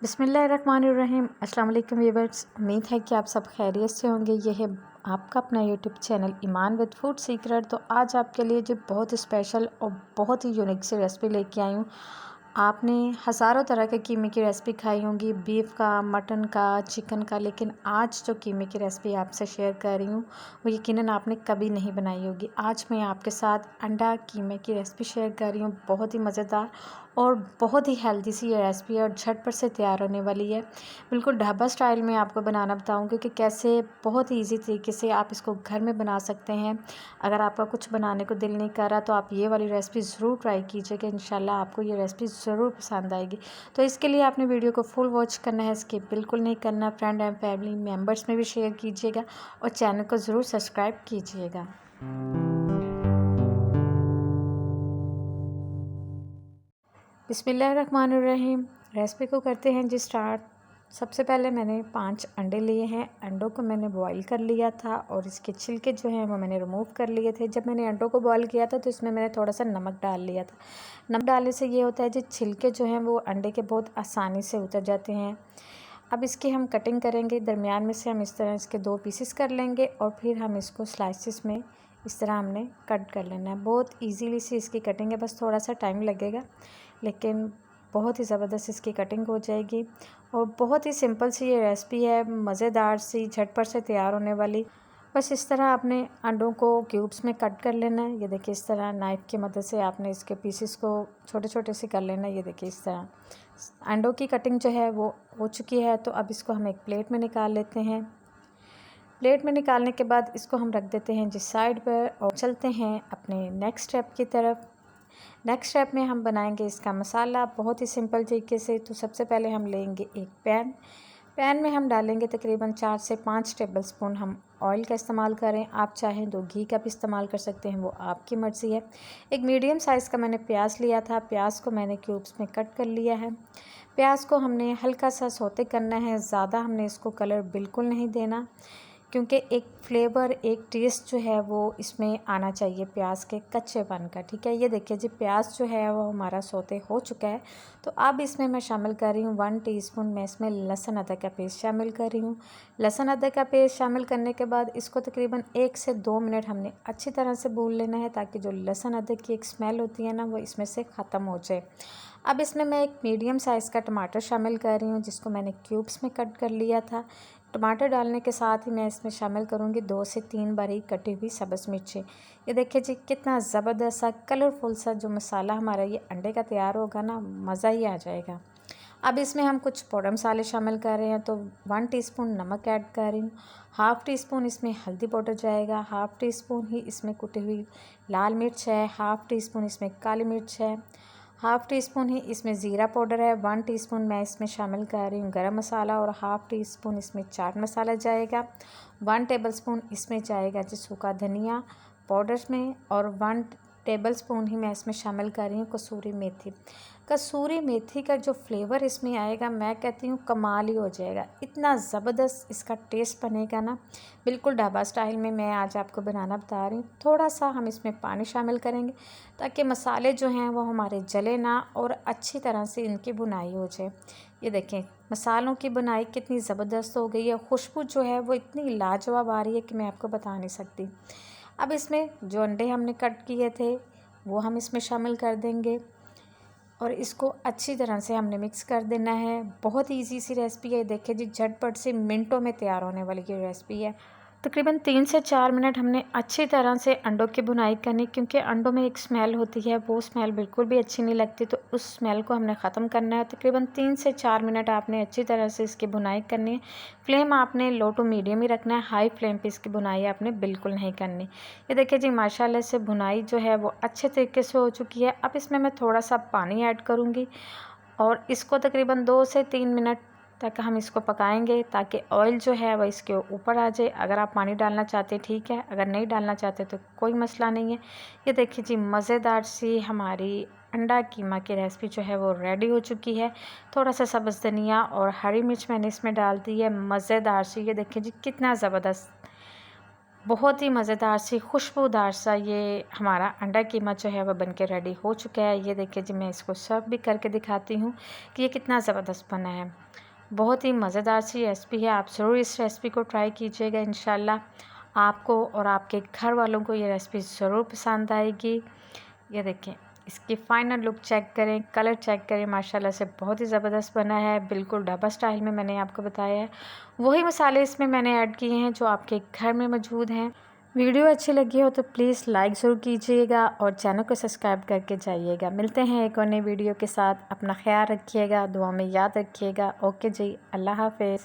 बिस्मिल्लाहिर्रहमानिर्रहीम। अस्सलाम वालेकुम व्यूअर्स, उम्मीद है कि आप सब खैरियत से होंगे। ये है आपका अपना YouTube channel Iman with food secret. तो आज आपके लिए जो बहुत स्पेशल और बहुत ही यूनिक सी रेसिपी लेके आई हूँ। आपने हज़ारों तरह के कीमे की रेसिपी खाई होंगी, बीफ का, मटन का, चिकन का, लेकिन आज जो कीमे की रेसिपी आपसे शेयर कर रही हूँ वो यकीनन आपने कभी नहीं बनाई होगी। आज मैं आपके साथ अंडा कीमे की रेसिपी शेयर कर रही हूँ। बहुत ही मज़ेदार और बहुत ही हेल्दी सी ये रेसिपी है और झटपट से तैयार होने वाली है। बिल्कुल ढाबा स्टाइल में आपको बनाना बताऊँगी कि कैसे बहुत ही ईजी तरीके से आप इसको घर में बना सकते हैं। अगर आपका कुछ बनाने को दिल नहीं कर रहा तो आप ये वाली रेसिपी ज़रूर ट्राई कीजिएगा, इंशाल्लाह आपको ये रेसिपी ज़रूर पसंद आएगी। तो इसके लिए आपने वीडियो को फुल वॉच करना है, स्किप बिल्कुल नहीं करना। फ्रेंड एंड फैमिली मेम्बर्स में भी शेयर कीजिएगा और चैनल को ज़रूर सब्सक्राइब कीजिएगा। बिस्मिल्लाहिर्रहमानिर्रहीम। रेसिपी को करते हैं जी स्टार्ट। सबसे पहले मैंने 5 अंडे लिए हैं। अंडों को मैंने बॉईल कर लिया था और इसके छिलके जो हैं वो मैंने रिमूव कर लिए थे। जब मैंने अंडों को बॉईल किया था तो इसमें मैंने थोड़ा सा नमक डाल लिया था। नमक डालने से ये होता है जी छिलके जो हैं वो अंडे के बहुत आसानी से उतर जाते हैं। अब इसकी हम कटिंग करेंगे। दरमियान में से हम इस तरह इसके 2 पीसेस कर लेंगे और फिर हम इसको स्लाइसिस में इस तरह हमने कट कर लेना है। बहुत इजीली सी इसकी कटिंग है, बस थोड़ा सा टाइम लगेगा लेकिन बहुत ही ज़बरदस्त इसकी कटिंग हो जाएगी। और बहुत ही सिंपल सी ये रेसिपी है, मज़ेदार सी, झटपट से तैयार होने वाली। बस इस तरह आपने अंडों को क्यूब्स में कट कर लेना है। ये देखिए इस तरह नाइफ़ की मदद से आपने इसके पीसेस को छोटे छोटे से कर लेना है। ये देखिए इस तरह अंडों की कटिंग जो है वो हो चुकी है। तो अब इसको हम एक प्लेट में निकाल लेते हैं। प्लेट में निकालने के बाद इसको हम रख देते हैं जिस साइड पर और चलते हैं अपने नेक्स्ट स्टेप की तरफ। नेक्स्ट स्टेप में हम बनाएंगे इसका मसाला बहुत ही सिंपल तरीके से। तो सबसे पहले हम लेंगे एक पैन में हम डालेंगे तकरीबन 4 से 5 टेबलस्पून हम ऑयल का इस्तेमाल करें। आप चाहें तो घी का भी इस्तेमाल कर सकते हैं, वो आपकी मर्ज़ी है। एक मीडियम साइज़ का मैंने प्याज लिया था। प्याज को मैंने क्यूब्स में कट कर लिया है। प्याज को हमने हल्का सा सौते करना है, ज़्यादा हमने इसको कलर बिल्कुल नहीं देना क्योंकि एक फ्लेवर, एक टेस्ट जो है वो इसमें आना चाहिए प्याज के कच्चेपन का। ठीक है, ये देखिए जी प्याज जो है वो हमारा सौते हो चुका है। तो अब इसमें मैं शामिल कर रही हूँ 1 टीस्पून मैं इसमें लहसुन अदरक का पेस्ट शामिल कर रही हूँ। लहसुन अदरक का पेस्ट शामिल करने के बाद इसको तकरीबन 1 से 2 मिनट हमने अच्छी तरह से भून लेना है ताकि जो लहसुन अदरक की एक स्मेल होती है ना वो इसमें से ख़त्म हो जाए। अब इसमें मैं एक मीडियम साइज़ का टमाटर शामिल कर रही हूँ जिसको मैंने क्यूब्स में कट कर लिया था। टमाटर डालने के साथ ही मैं इसमें शामिल करूँगी 2 से 3 बारीक कटी हुई सब्ज़ मिर्चें। ये देखिए जी कितना ज़बरदस्त सा कलरफुल सा जो मसाला हमारा ये अंडे का तैयार होगा ना, मज़ा ही आ जाएगा। अब इसमें हम कुछ पाउडर मसाले शामिल कर रहे हैं। तो 1 टीस्पून नमक ऐड कर रही हूँ। हाफ़ टी स्पून इसमें हल्दी पाउडर जाएगा। हाफ़ टी स्पून ही इसमें कुटी हुई लाल मिर्च है। हाफ़ टी स्पून इसमें काली मिर्च है। हाफ़ टी स्पून ही इसमें ज़ीरा पाउडर है। 1 टीस्पून मैं इसमें शामिल कर रही हूँ गरम मसाला और हाफ़ टी स्पून इसमें चाट मसाला जाएगा। 1 टेबलस्पून इसमें जाएगा जी सूखा धनिया पाउडर में और 1 टेबलस्पून ही मैं इसमें शामिल कर रही हूँ कसूरी मेथी। कसूरी मेथी का जो फ्लेवर इसमें आएगा मैं कहती हूँ कमाल ही हो जाएगा। इतना ज़बरदस्त इसका टेस्ट बनेगा ना, बिल्कुल ढाबा स्टाइल में मैं आज आपको बनाना बता रही हूँ। थोड़ा सा हम इसमें पानी शामिल करेंगे ताकि मसाले जो हैं वो हमारे जले ना और अच्छी तरह से इनकी बुनाई हो जाए। ये देखें मसालों की बुनाई कितनी ज़बरदस्त हो गई है। खुशबू जो है वो इतनी लाजवाब आ रही है कि मैं आपको बता नहीं सकती। अब इसमें जो अंडे हमने कट किए थे वो हम इसमें शामिल कर देंगे और इसको अच्छी तरह से हमने मिक्स कर देना है। बहुत ईजी सी रेसिपी है। देखिए जी झटपट से मिनटों में तैयार होने वाली ये रेसिपी है। तकरीबन 3 से 4 मिनट हमने अच्छी तरह से अंडों की भुनाई करनी क्योंकि अंडों में एक स्मेल होती है, वो स्मेल बिल्कुल भी अच्छी नहीं लगती। तो उस स्मेल को हमने ख़त्म करना है। तकरीबन 3 से 4 मिनट आपने अच्छी तरह से इसकी भुनाई करनी है। फ्लेम आपने लो टू मीडियम ही रखना है, हाई फ्लेम पे इसकी भुनाई आपने बिल्कुल नहीं करनी। ये देखिए जी माशाल्लाह से भुनाई जो है वो अच्छे तरीके से हो चुकी है। अब इसमें मैं थोड़ा सा पानी ऐड करूँगी और इसको तकरीबन 2 से 3 मिनट तक हम इसको पकाएंगे ताकि ऑयल जो है वह इसके ऊपर आ जाए। अगर आप पानी डालना चाहते हैं ठीक है, अगर नहीं डालना चाहते तो कोई मसला नहीं है। ये देखिए जी मज़ेदार सी हमारी अंडा कीमा की रेसिपी जो है वो रेडी हो चुकी है। थोड़ा सा सब्ज़ धनिया और हरी मिर्च मैंने इसमें डाल दी है, मज़ेदार सी। ये देखिए जी कितना ज़बरदस्त बहुत ही मज़ेदार सी खुशबूदार सा ये हमारा अंडा कीमा जो है वह बनके रेडी हो चुका है। ये देखिए जी, मैं इसको सर्व भी करके दिखाती हूँ कि ये कितना ज़बरदस्त बना है। बहुत ही मज़ेदार सी रेसिपी है, आप ज़रूर इस रेसिपी को ट्राई कीजिएगा। इंशाल्लाह आपको और आपके घर वालों को ये रेसिपी ज़रूर पसंद आएगी। ये देखें, इसकी फ़ाइनल लुक चेक करें, कलर चेक करें, माशाल्लाह से बहुत ही ज़बरदस्त बना है। बिल्कुल ढाबा स्टाइल में मैंने आपको बताया है। वही मसाले इसमें मैंने ऐड किए हैं जो आपके घर में मौजूद हैं। वीडियो अच्छी लगी हो तो प्लीज़ लाइक ज़रूर कीजिएगा और चैनल को सब्सक्राइब करके जाइएगा। मिलते हैं एक और नई वीडियो के साथ। अपना ख्याल रखिएगा, दुआ में याद रखिएगा। ओके जी, अल्लाह हाफ़िज़।